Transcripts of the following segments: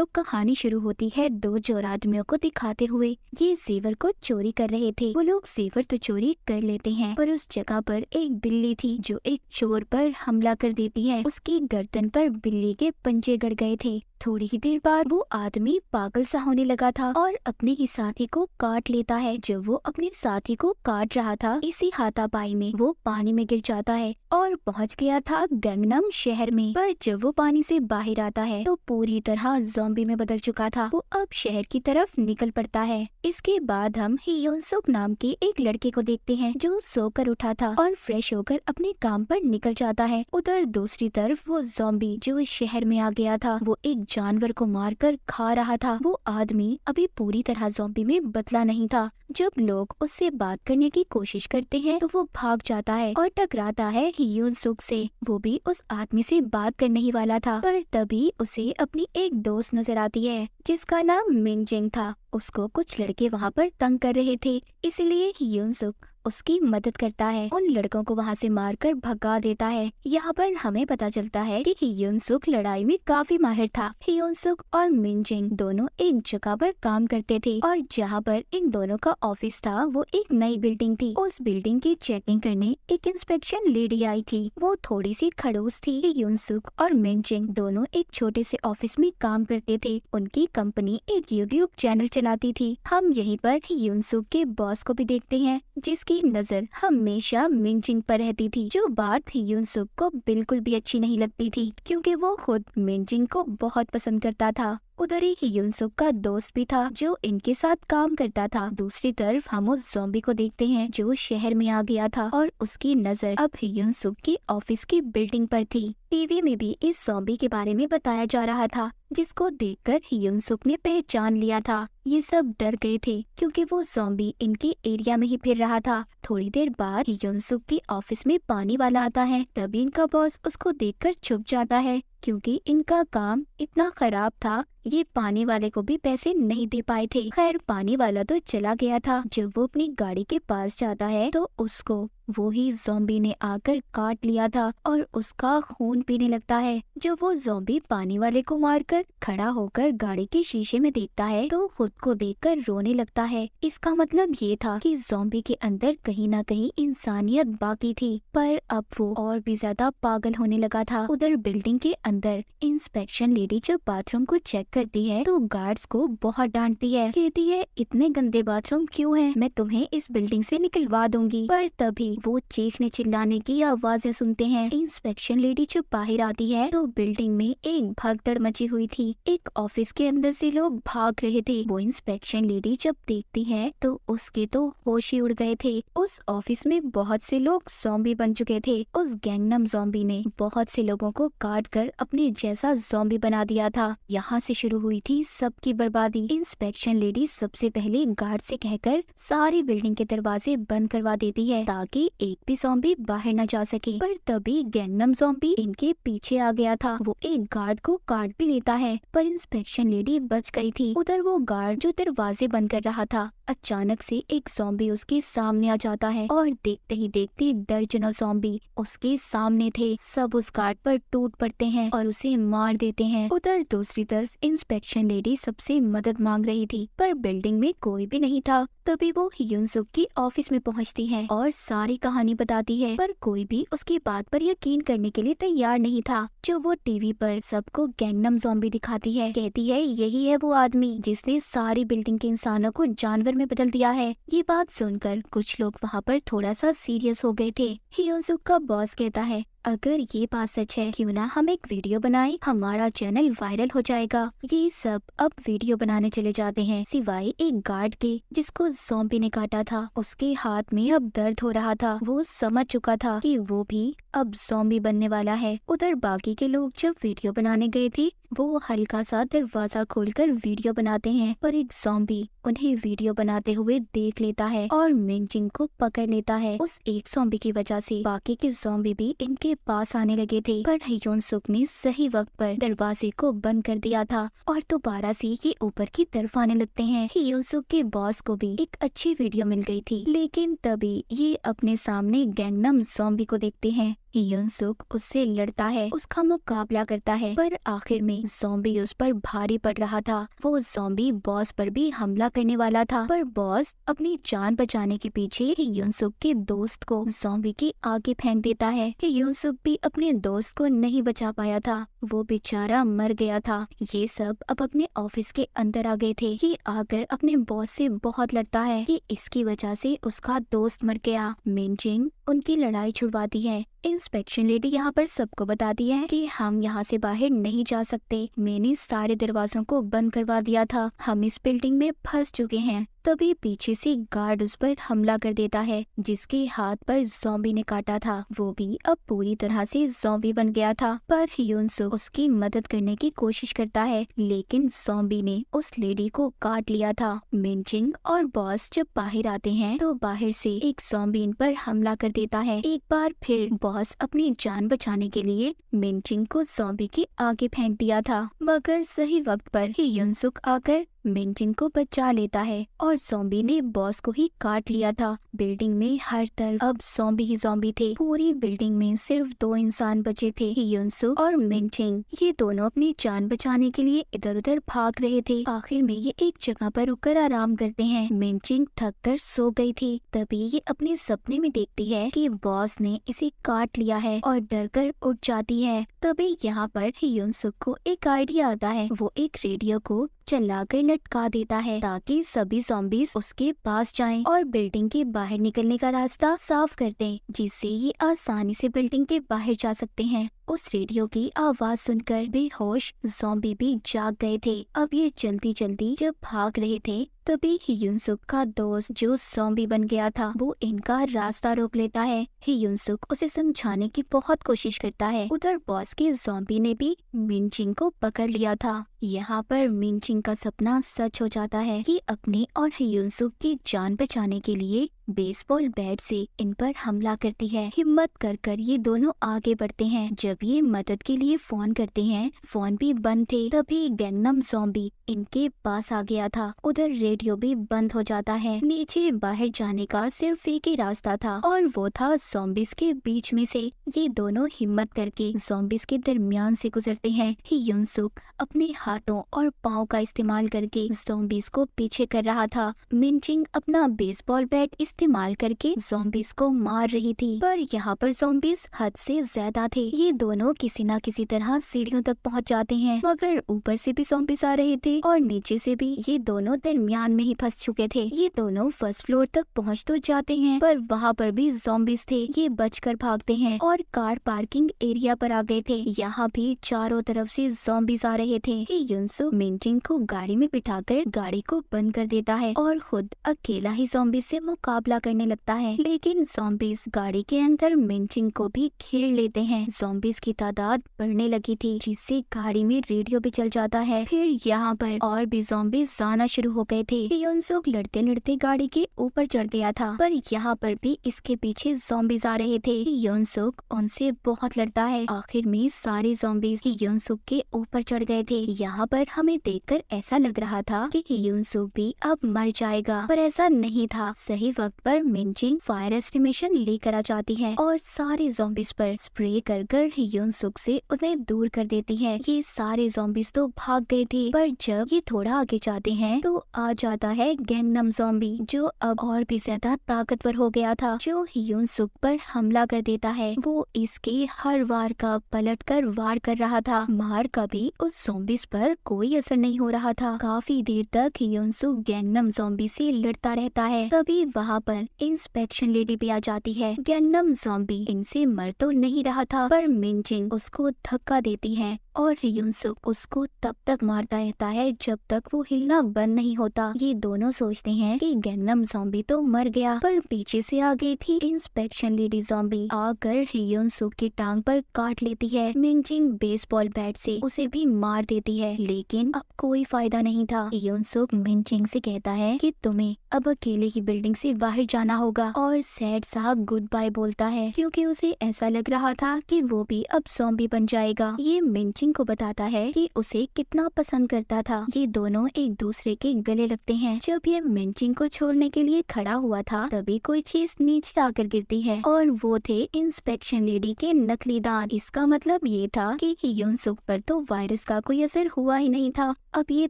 तो कहानी शुरू होती है दो चोर आदमियों को दिखाते हुए। ये जेवर को चोरी कर रहे थे। वो लोग जेवर तो चोरी कर लेते हैं, पर उस जगह पर एक बिल्ली थी जो एक चोर पर हमला कर देती है। उसकी गर्दन पर बिल्ली के पंजे गड़ गए थे। थोड़ी ही देर बाद वो आदमी पागल सा होने लगा था और अपने ही साथी को काट लेता है। जब वो अपने साथी को काट रहा था, इसी हाथापाई में वो पानी में गिर जाता है और पहुंच गया था गैंगनम शहर में। पर जब वो पानी से बाहर आता है तो पूरी तरह ज़ॉम्बी में बदल चुका था। वो अब शहर की तरफ निकल पड़ता है। इसके बाद हम हियोन सुक नाम के एक लड़के को देखते हैं जो सोकर उठा था और फ्रेश होकर अपने काम पर निकल जाता है। उधर दूसरी तरफ वो ज़ॉम्बी जो इस शहर में आ गया था, वो एक जानवर को मारकर खा रहा था। वो आदमी अभी पूरी तरह ज़ॉम्बी में बदला नहीं था। जब लोग उससे बात करने की कोशिश करते हैं तो वो भाग जाता है और टकराता है हियोन सुक से। वो भी उस आदमी से बात करने ही वाला था, पर तभी उसे अपनी एक दोस्त नजर आती है जिसका नाम मिनजिंग था। उसको कुछ लड़के वहाँ पर तंग कर रहे थे, इसलिए हियोन सुक उसकी मदद करता है। उन लड़कों को वहाँ से मारकर भगा देता है। यहाँ पर हमें पता चलता है कि हियोन सुक लड़ाई में काफी माहिर था। हियोन सुक और मिनजिंग दोनों एक जगह पर काम करते थे और जहाँ पर इन दोनों का ऑफिस था वो एक नई बिल्डिंग थी। उस बिल्डिंग की चेकिंग करने एक इंस्पेक्शन लेडी आई थी। वो थोड़ी सी खड़ूस थी। हियोन सुक और मिनजिंग दोनों एक छोटे से ऑफिस में काम करते थे। उनकी कंपनी एक यूट्यूब चैनल चलाती थी। हम यहीं पर हियोन सुक के बॉस को भी देखते हैं जिसकी नजर हमेशा मिनजिंग पर रहती थी, जो बात हियोन सुक को बिल्कुल भी अच्छी नहीं लगती थी क्योंकि वो खुद मिनजिंग को बहुत पसंद करता था। उधर ही हियोन सुक का दोस्त भी था जो इनके साथ काम करता था। दूसरी तरफ हम उस ज़ॉम्बी को देखते हैं जो शहर में आ गया था और उसकी नजर अब हियोन सुक की ऑफिस की बिल्डिंग पर थी। टीवी में भी इस ज़ॉम्बी के बारे में बताया जा रहा था, जिसको देखकर हियोन सुक ने पहचान लिया था। ये सब डर गए थे क्योंकि वो ज़ॉम्बी इनके एरिया में ही फिर रहा था। थोड़ी देर बाद हियोन सुक की ऑफिस में पानी वाला आता है। तभी इनका बॉस उसको देखकर छुप जाता है क्योंकि इनका काम इतना खराब था, ये पानी वाले को भी पैसे नहीं दे पाए थे। खैर पानी वाला तो चला गया था। जब वो अपनी गाड़ी के पास जाता है तो उसको वो ही ज़ॉम्बी ने आकर काट लिया था और उसका खून पीने लगता है। जब वो ज़ॉम्बी पानी वाले को मारकर खड़ा होकर गाड़ी के शीशे में देखता है तो खुद को देखकर रोने लगता है। इसका मतलब ये था कि ज़ॉम्बी के अंदर कहीं ना कहीं इंसानियत बाकी थी, पर अब वो और भी ज्यादा पागल होने लगा था। उधर बिल्डिंग के अंदर इंस्पेक्शन लेडी जब बाथरूम को चेक करती है तो गार्ड्स को बहुत डांटती है। कहती है इतने गंदे बाथरूम क्यों हैं? मैं तुम्हें इस बिल्डिंग से निकलवा दूंगी। पर तभी वो चीखने चिल्लाने की आवाजें सुनते हैं। इंस्पेक्शन लेडी जब बाहर आती है तो बिल्डिंग में एक भगदड़ मची हुई थी। एक ऑफिस के अंदर से लोग भाग रहे थे। वो इंस्पेक्शन लेडी जब देखती है तो उसके तो होश ही उड़ गए थे। उस ऑफिस में बहुत से लोग ज़ॉम्बी बन चुके थे। उस गैंगनम ज़ॉम्बी ने बहुत से लोगों को काट कर अपने जैसा ज़ॉम्बी बना दिया था। यहाँ से शुरू हुई थी सबकी बर्बादी। इंस्पेक्शन लेडी सबसे पहले गार्ड से कहकर सारी बिल्डिंग के दरवाजे बंद करवा देती है ताकि एक भी ज़ॉम्बी बाहर न जा सके। पर तभी गैंगनम ज़ॉम्बी इनके पीछे आ गया था। वो एक गार्ड को काट भी लेता है, पर इंस्पेक्शन लेडी बच गई थी। उधर वो गार्ड जो दरवाजे बंद कर रहा था, अचानक से एक ज़ॉम्बी उसके सामने आ जाता है और देखते ही देखते दर्जनों ज़ॉम्बी उसके सामने थे। सब उस गार्ड पर टूट पड़ते हैं और उसे मार देते हैं। उधर दूसरी तरफ इंस्पेक्शन लेडी सबसे मदद मांग रही थी, पर बिल्डिंग में कोई भी नहीं था। तभी वो हियोन सुक की ऑफिस में पहुंचती है और सारी कहानी बताती है, पर कोई भी उसकी बात पर यकीन करने के लिए तैयार नहीं था। जो वो टीवी पर सबको गैंगनम ज़ॉम्बी दिखाती है। कहती है यही है वो आदमी जिसने सारी बिल्डिंग के इंसानों को जानवर में बदल दिया है। ये बात सुनकर कुछ लोग वहाँ पर थोड़ा सा सीरियस हो गए थे। हियोन सुक का बॉस कहता है अगर ये बात सच है क्यों ना हम एक वीडियो बनाएं, हमारा चैनल वायरल हो जाएगा। ये सब अब वीडियो बनाने चले जाते हैं, सिवाय एक गार्ड के जिसको ज़ॉम्बी ने काटा था। उसके हाथ में अब दर्द हो रहा था। वो समझ चुका था कि वो भी अब ज़ॉम्बी बनने वाला है। उधर बाकी के लोग जब वीडियो बनाने गए थे वो हल्का सा दरवाजा खोलकर वीडियो बनाते हैं, पर एक ज़ॉम्बी उन्हें वीडियो बनाते हुए देख लेता है और मिनजिंग को पकड़ लेता है। उस एक ज़ॉम्बी की वजह से बाकी के ज़ॉम्बी भी इनके पास आने लगे थे, पर हियोन सुक ने सही वक्त पर दरवाजे को बंद कर दिया था और दोबारा से ये ऊपर की तरफ आने लगते हैं। हियोन सुक के बॉस को भी एक अच्छी वीडियो मिल गई थी, लेकिन तभी ये अपने सामने गैंगनम ज़ॉम्बी को देखते हैं युनसुक उससे लड़ता है, उसका मुकाबला करता है, पर आखिर में ज़ॉम्बी उस पर भारी पड़ रहा था। वो ज़ॉम्बी बॉस पर भी हमला करने वाला था, पर बॉस अपनी जान बचाने के पीछे युनसुक के दोस्त को ज़ॉम्बी के आगे फेंक देता है कि युनसुक भी अपने दोस्त को नहीं बचा पाया था, वो बेचारा मर गया था। ये सब अब अपने ऑफिस के अंदर आ गए थे। ये आकर अपने बॉस से बहुत लड़ता है कि इसकी वजह से उसका दोस्त मर गया। मिनजिंग उनकी लड़ाई छुड़वाती है। इंस्पेक्शन लेडी यहाँ पर सबको बताती है कि हम यहाँ से बाहर नहीं जा सकते, मैंने सारे दरवाजों को बंद करवा दिया था, हम इस बिल्डिंग में फंस चुके हैं। तभी पीछे से गार्ड उस पर हमला कर देता है, जिसके हाथ पर ज़ॉम्बी ने काटा था। वो भी अब पूरी तरह से ज़ॉम्बी बन गया था, पर युनसुक उसकी मदद करने की कोशिश करता है, लेकिन ज़ॉम्बी ने उस लेडी को काट लिया था। मिनजिंग और बॉस जब बाहर आते हैं तो बाहर से एक ज़ॉम्बी इन पर हमला कर देता है। एक बार फिर बॉस अपनी जान बचाने के लिए मिनजिंग को ज़ॉम्बी के आगे फेंक दिया था, मगर सही वक्त पर ही युनसुक आकर मिनजिंग को बचा लेता है और ज़ॉम्बी ने बॉस को ही काट लिया था। बिल्डिंग में हर तरफ अब ज़ॉम्बी ही ज़ॉम्बी थे। पूरी बिल्डिंग में सिर्फ 2 इंसान बचे थे, युनसुक और मिनजिंग। ये दोनों अपनी जान बचाने के लिए इधर उधर भाग रहे थे। आखिर में ये एक जगह पर रुककर आराम करते हैं। मिनजिंग थक कर सो गई थी। तभी ये अपने सपने में देखती है कि बॉस ने इसे काट लिया है और डर कर उठ जाती है। तभी यहाँ पर युनसुक को एक आइडिया आता है। वो एक रेडियो को चलाकर लटका देता है ताकि सभी ज़ॉम्बीज़ उसके पास जाएं और बिल्डिंग के बाहर निकलने का रास्ता साफ कर दें, जिससे ये आसानी से बिल्डिंग के बाहर जा सकते हैं। उस रेडियो की आवाज सुनकर बेहोश ज़ॉम्बी भी जाग गए थे। अब ये जल्दी जल्दी जब भाग रहे थे तभी युनसुक का दोस्त जो ज़ॉम्बी बन गया था वो इनका रास्ता रोक लेता है। युनसुक उसे समझाने की बहुत कोशिश करता है। उधर बॉस के ज़ॉम्बी ने भी मिनजिंग को पकड़ लिया था। यहाँ पर मिनजिंग का सपना सच हो जाता है कि अपने और युनसुक की जान बचाने के लिए बेसबॉल बैट से इन पर हमला करती है। हिम्मत कर ये दोनों आगे बढ़ते हैं। जब ये मदद के लिए फोन करते हैं, फोन भी बंद थे। तभी गैंगनम ज़ॉम्बी इनके पास आ गया था। उधर रेडियो भी बंद हो जाता है। नीचे बाहर जाने का सिर्फ एक ही रास्ता था और वो था ज़ॉम्बीज़ के बीच में से। ये दोनों हिम्मत करके ज़ॉम्बीज़ के दरमियान से गुजरते हैं। युनसुक अपने हाथों और पाँव का इस्तेमाल करके ज़ॉम्बीज़ को पीछे कर रहा था। मिनजिंग अपना बेसबॉल बैट इस्तेमाल करके ज़ॉम्बीज़ को मार रही थी, पर यहाँ पर ज़ॉम्बीज़ हद से ज्यादा थे। ये दोनों किसी न किसी तरह सीढ़ियों तक पहुँच जाते हैं, मगर ऊपर से भी ज़ॉम्बीज़ आ रहे थे और नीचे से भी। ये दोनों दरमियान में ही फंस चुके थे। ये दोनों फर्स्ट फ्लोर तक पहुँच तो जाते हैं, पर वहाँ पर भी ज़ॉम्बीज़ थे। ये बचकर भागते हैं और कार पार्किंग एरिया पर आ गए थे। यहाँ भी चारों तरफ से ज़ॉम्बीज़ आ रहे थे। युनसुक मिनजिंग को गाड़ी में बिठाकर गाड़ी को बंद कर देता है और खुद अकेला ही ज़ॉम्बीज़ से मुकाबला करने लगता है, लेकिन ज़ॉम्बीज़ गाड़ी के अंदर मिनजिंग को भी घेर लेते हैं। ज़ॉम्बीज़ की तादाद बढ़ने लगी थी, जिससे गाड़ी में रेडियो भी चल जाता है। फिर यहाँ पर और भी ज़ॉम्बीज़ आना शुरू हो गए थे। युनसुक लड़ते लड़ते गाड़ी के ऊपर चढ़ गया था, पर यहाँ पर भी इसके पीछे ज़ॉम्बीज़ आ रहे थे। युनसुक उनसे बहुत लड़ता है। आखिर में सारे ज़ॉम्बीज़ युनसुक के ऊपर चढ़ गए थे। यहाँ पर हमें देखकर ऐसा लग रहा था कि युनसुक भी अब मर जाएगा, पर ऐसा नहीं था। सही वक्त पर मिनजिंग फायर एस्टिमेशन लेकर आ जाती है और सारे ज़ॉम्बीज़ पर स्प्रे कर कर युनसुक से उन्हें दूर कर देती है। ये सारे ज़ॉम्बीज़ तो भाग गए थे, पर जब ये थोड़ा आगे जाते हैं तो आ जाता है गैंगनम ज़ॉम्बी, जो अब और भी ज्यादा ताकतवर हो गया था, जो युनसुक पर हमला कर देता है। वो इसके हर वार का पलट कर वार कर रहा था। मार का भी उस ज़ॉम्बीज़ पर कोई असर नहीं हो रहा था। काफी देर तक युनसुक गैंगनम ज़ॉम्बी से लड़ता रहता है। तभी वहाँ पर इंस्पेक्शन लेडी भी आ जाती है। गैंगनम ज़ॉम्बी इनसे मर तो नहीं रहा था, पर मिनजिंग उसको धक्का देती है और युनसुक उसको तब तक मारता रहता है जब तक वो हिलना बंद नहीं होता। ये दोनों सोचते हैं कि गैंगनम ज़ॉम्बी तो मर गया, पर पीछे से आ गई थी इंस्पेक्शन लेडी ज़ॉम्बी। आकर युनसुक की टांग पर काट लेती है। मिनजिंग बेसबॉल बैट से उसे भी मार देती है, लेकिन अब कोई फायदा नहीं था। युनसुक मिनजिंग से कहता है कि तुम्हें अब अकेले ही बिल्डिंग से बाहर जाना होगा और सैड सा गुड बाय बोलता है, क्योंकि उसे ऐसा लग रहा था कि वो भी अब ज़ॉम्बी बन जाएगा। ये मिनजिंग मेंचिन को बताता है कि उसे कितना पसंद करता था। ये दोनों एक दूसरे के गले लगते हैं। जब ये मेंचिन को छोड़ने के लिए खड़ा हुआ था तभी कोई चीज नीचे आकर गिरती है और वो थे इंस्पेक्शन लेडी के नकली दांत। इसका मतलब ये था कि युनसुक पर तो वायरस का कोई असर हुआ ही नहीं था। अब ये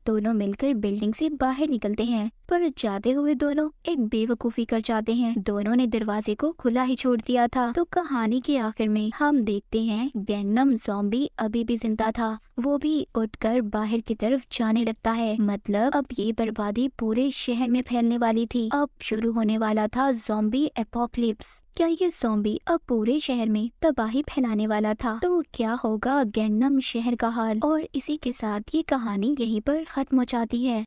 दोनों मिलकर बिल्डिंग से बाहर निकलते हैं, पर जाते हुए दोनों एक बेवकूफी कर जाते हैं। दोनों ने दरवाजे को खुला ही छोड़ दिया था। तो कहानी के आखिर में हम देखते हैं गैंगनम ज़ॉम्बी अभी भी जिंदा था। वो भी उठकर बाहर की तरफ जाने लगता है। मतलब अब ये बर्बादी पूरे शहर में फैलने वाली थी। अब शुरू होने वाला था ज़ॉम्बी एपोकलिप्स। क्या ये ज़ॉम्बी अब पूरे शहर में तबाही फैलाने वाला था? तो क्या होगा गैंगनम शहर का हाल? और इसी के साथ ये कहानी यहीं पर खत्म हो जाती है।